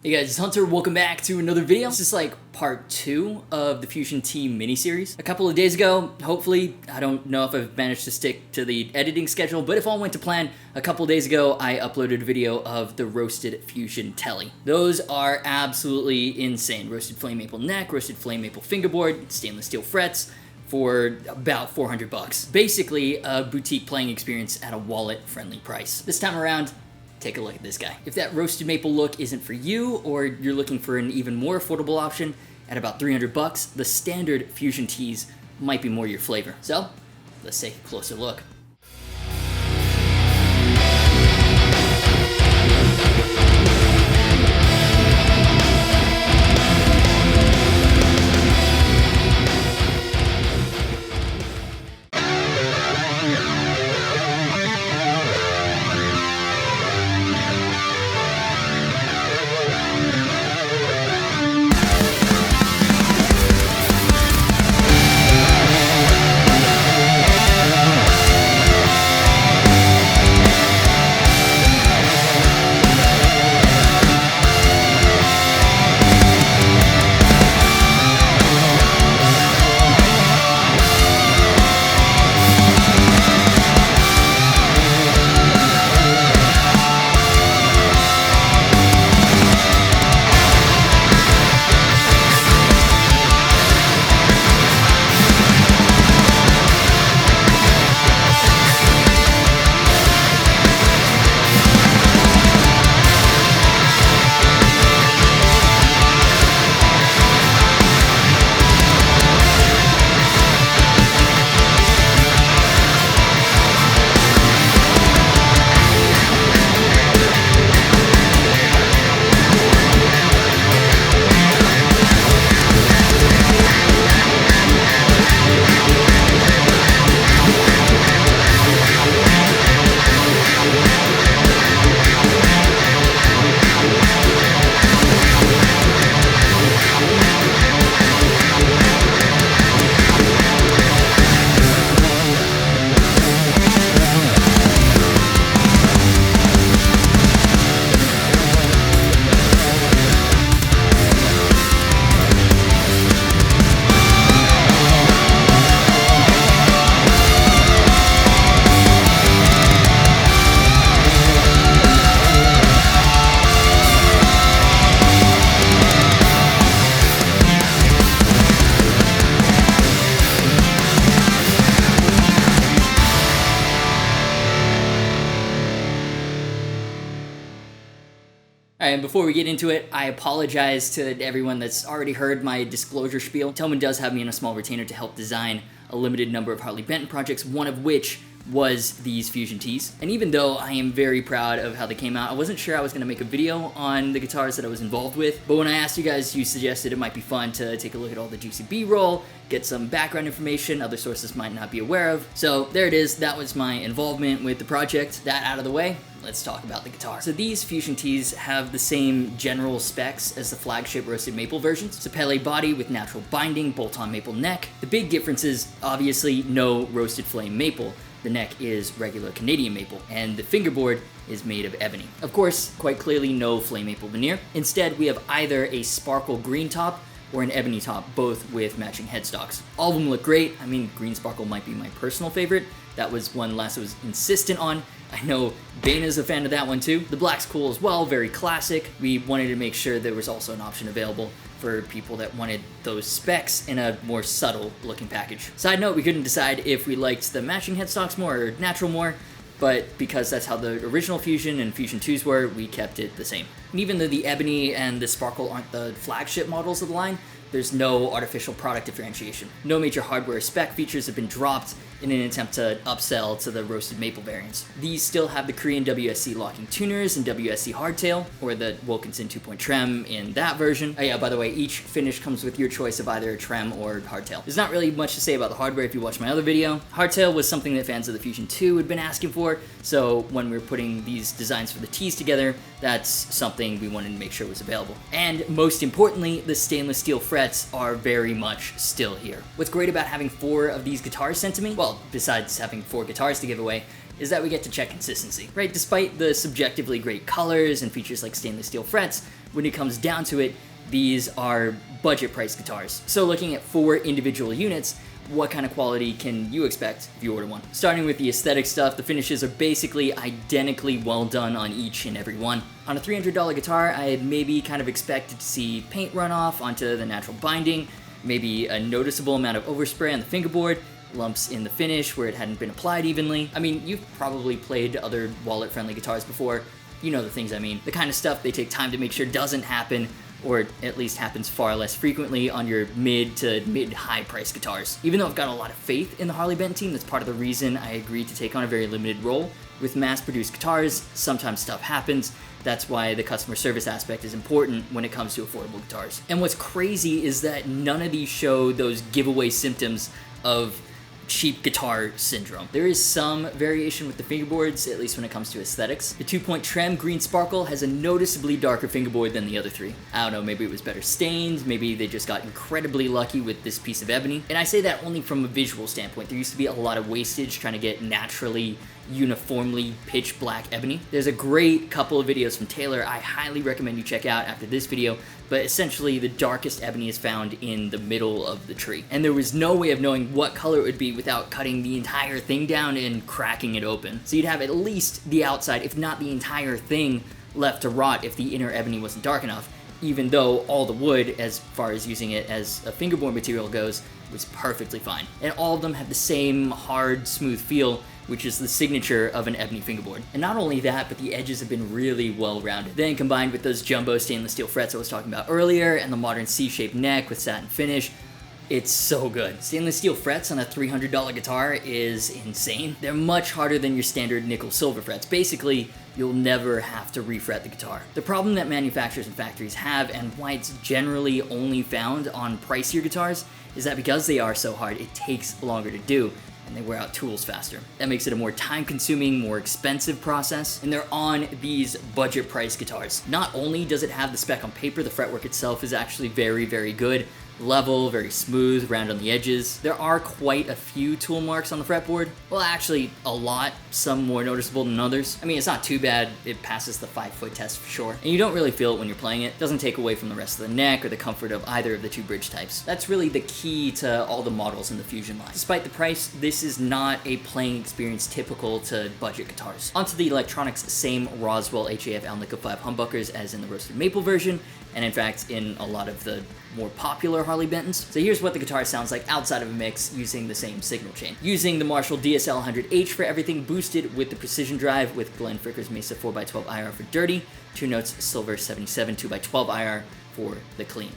Hey guys, it's Hunter. Welcome back to another video. This is like part 2 of the Fusion T miniseries. A couple of days ago, hopefully, I don't know if I've managed to stick to the editing schedule, but if all went to plan, a couple of days ago, I uploaded a video of the Roasted Fusion Telly. Those are absolutely insane. Roasted flame maple neck, roasted flame maple fingerboard, stainless steel frets, for about 400 bucks. Basically, a boutique playing experience at a wallet-friendly price. This time around, take a look at this guy. If that roasted maple look isn't for you, or you're looking for an even more affordable option at about 300 bucks, the standard Fusion Tees might be more your flavor. So, let's take a closer look. Alright, and before we get into it, I apologize to everyone that's already heard my disclosure spiel. Tillman does have me in a small retainer to help design a limited number of Harley Benton projects, one of which was these Fusion Tees. And even though I am very proud of how they came out, I wasn't sure I was going to make a video on the guitars that I was involved with, but when I asked you guys, you suggested it might be fun to take a look at all the juicy B-roll, get some background information other sources might not be aware of. So there it is, that was my involvement with the project. That out of the way, let's talk about the guitar. So these Fusion Tees have the same general specs as the flagship roasted maple versions. It's a Pele body with natural binding, bolt-on maple neck. The big difference is obviously no roasted flame maple. The neck is regular Canadian maple, and the fingerboard is made of ebony. Of course, quite clearly no flame maple veneer. Instead, we have either a sparkle green top or an ebony top, both with matching headstocks. All of them look great. I mean, green sparkle might be my personal favorite. That was one Lasso was insistent on. I know Bana's a fan of that one too. The black's cool as well, very classic. We wanted to make sure there was also an option available for people that wanted those specs in a more subtle looking package. Side note, we couldn't decide if we liked the matching headstocks more or natural more, but because that's how the original Fusion and Fusion 2s were, we kept it the same. And even though the ebony and the sparkle aren't the flagship models of the line, there's no artificial product differentiation. No major hardware spec features have been dropped in an attempt to upsell to the roasted maple variants. These still have the Korean WSC locking tuners and WSC hardtail, or the Wilkinson 2-point trem in that version. Oh yeah, by the way, each finish comes with your choice of either trem or hardtail. There's not really much to say about the hardware if you watch my other video. Hardtail was something that fans of the Fusion 2 had been asking for, so when we were putting these designs for the T's together, that's something we wanted to make sure was available. And most importantly, the stainless steel frets are very much still here. What's great about having 4 of these guitars sent to me, well, besides having 4 guitars to give away, is that we get to check consistency, right? Despite the subjectively great colors and features like stainless steel frets, when it comes down to it, these are budget price guitars. So looking at 4 individual units, what kind of quality can you expect if you order one? Starting with the aesthetic stuff, the finishes are basically identically well done on each and every one. On a $300 guitar, I had maybe kind of expected to see paint runoff onto the natural binding, maybe a noticeable amount of overspray on the fingerboard, lumps in the finish where it hadn't been applied evenly. I mean, you've probably played other wallet-friendly guitars before. You know the things I mean. The kind of stuff they take time to make sure doesn't happen, or at least happens far less frequently on your mid to mid-high price guitars. Even though I've got a lot of faith in the Harley Benton team, that's part of the reason I agreed to take on a very limited role. With mass-produced guitars, sometimes stuff happens. That's why the customer service aspect is important when it comes to affordable guitars. And what's crazy is that none of these show those giveaway symptoms of cheap guitar syndrome. There is some variation with the fingerboards, at least when it comes to aesthetics. The 2-point Trem Green Sparkle has a noticeably darker fingerboard than the other 3. I don't know, maybe it was better stained, maybe they just got incredibly lucky with this piece of ebony. And I say that only from a visual standpoint. There used to be a lot of wastage trying to get naturally uniformly pitch black ebony. There's a great couple of videos from Taylor I highly recommend you check out after this video, but essentially the darkest ebony is found in the middle of the tree. And there was no way of knowing what color it would be without cutting the entire thing down and cracking it open. So you'd have at least the outside, if not the entire thing, left to rot if the inner ebony wasn't dark enough, even though all the wood, as far as using it as a fingerboard material goes, was perfectly fine. And all of them have the same hard, smooth feel, which is the signature of an ebony fingerboard. And not only that, but the edges have been really well rounded. Then combined with those jumbo stainless steel frets I was talking about earlier, and the modern C-shaped neck with satin finish, it's so good. Stainless steel frets on a $300 guitar is insane. They're much harder than your standard nickel silver frets. Basically, you'll never have to refret the guitar. The problem that manufacturers and factories have, and why it's generally only found on pricier guitars, is that because they are so hard, it takes longer to do, and they wear out tools faster. That makes it a more time-consuming, more expensive process, and they're on these budget price guitars. Not only does it have the spec on paper, the fretwork itself is actually very, very good. Level, very smooth, round on the edges. There are quite a few tool marks on the fretboard. Well, actually, a lot, some more noticeable than others. I mean, it's not too bad. It passes the 5-foot test for sure. And you don't really feel it when you're playing it. It doesn't take away from the rest of the neck or the comfort of either of the 2 bridge types. That's really the key to all the models in the Fusion line. Despite the price, this is not a playing experience typical to budget guitars. Onto the electronics, same Roswell HAF Alnico 5 humbuckers as in the roasted maple version, and in fact in a lot of the more popular Harley Bentons. So here's what the guitar sounds like outside of a mix using the same signal chain. Using the Marshall DSL 100H for everything, boosted with the Precision Drive with Glenn Fricker's Mesa 4x12 IR for dirty, 2 notes Silver 77 2x12 IR for the clean.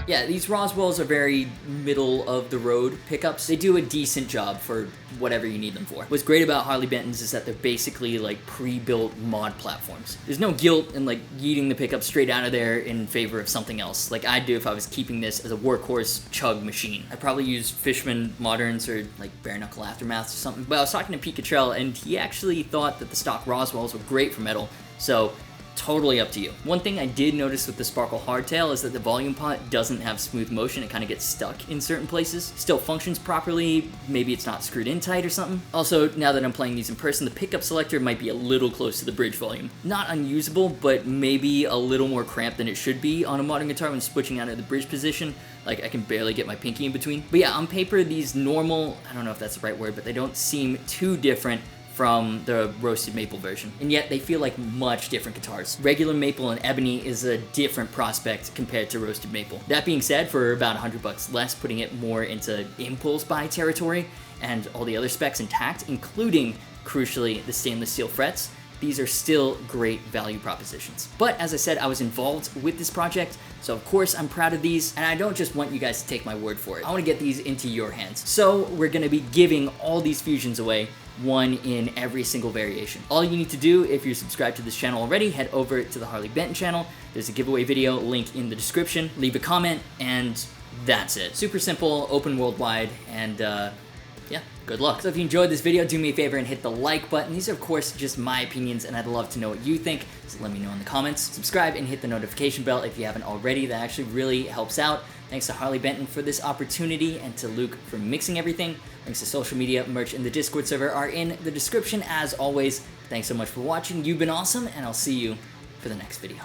Yeah, these Roswells are very middle of the road pickups. They do a decent job for whatever you need them for. What's great about Harley Bentons is that they're basically like pre-built mod platforms. There's no guilt in like yeeting the pickup straight out of there in favor of something else, like I'd do if I was keeping this as a workhorse chug machine. I'd probably use Fishman Moderns or like Bare Knuckle Aftermaths or something. But I was talking to Pete Cottrell, and he actually thought that the stock Roswells were great for metal, so totally up to you. One thing I did notice with the Sparkle Hardtail is that the volume pot doesn't have smooth motion. It kind of gets stuck in certain places. Still functions properly. Maybe it's not screwed in tight or something. Also, now that I'm playing these in person, the pickup selector might be a little close to the bridge volume. Not unusable, but maybe a little more cramped than it should be on a modern guitar when switching out of the bridge position. Like, I can barely get my pinky in between. But yeah, on paper, these normal, I don't know if that's the right word, but they don't seem too different from the roasted maple version, and yet they feel like much different guitars. Regular maple and ebony is a different prospect compared to roasted maple. That being said, for about $100 less, putting it more into impulse buy territory and all the other specs intact, including, crucially, the stainless steel frets, these are still great value propositions. But as I said, I was involved with this project, so of course I'm proud of these, and I don't just want you guys to take my word for it. I want to get these into your hands. So we're going to be giving all these Fusions away, one in every single variation. All you need to do, if you're subscribed to this channel already, head over to the Harley Benton channel. There's a giveaway video, link in the description. Leave a comment, and that's it. Super simple, open worldwide, and yeah, good luck. So if you enjoyed this video, do me a favor and hit the like button. These are, of course, just my opinions, and I'd love to know what you think, so let me know in the comments. Subscribe and hit the notification bell if you haven't already. That actually really helps out. Thanks to Harley Benton for this opportunity, and to Luke for mixing everything. Links to social media, merch, and the Discord server are in the description as always. Thanks so much for watching. You've been awesome, and I'll see you for the next video.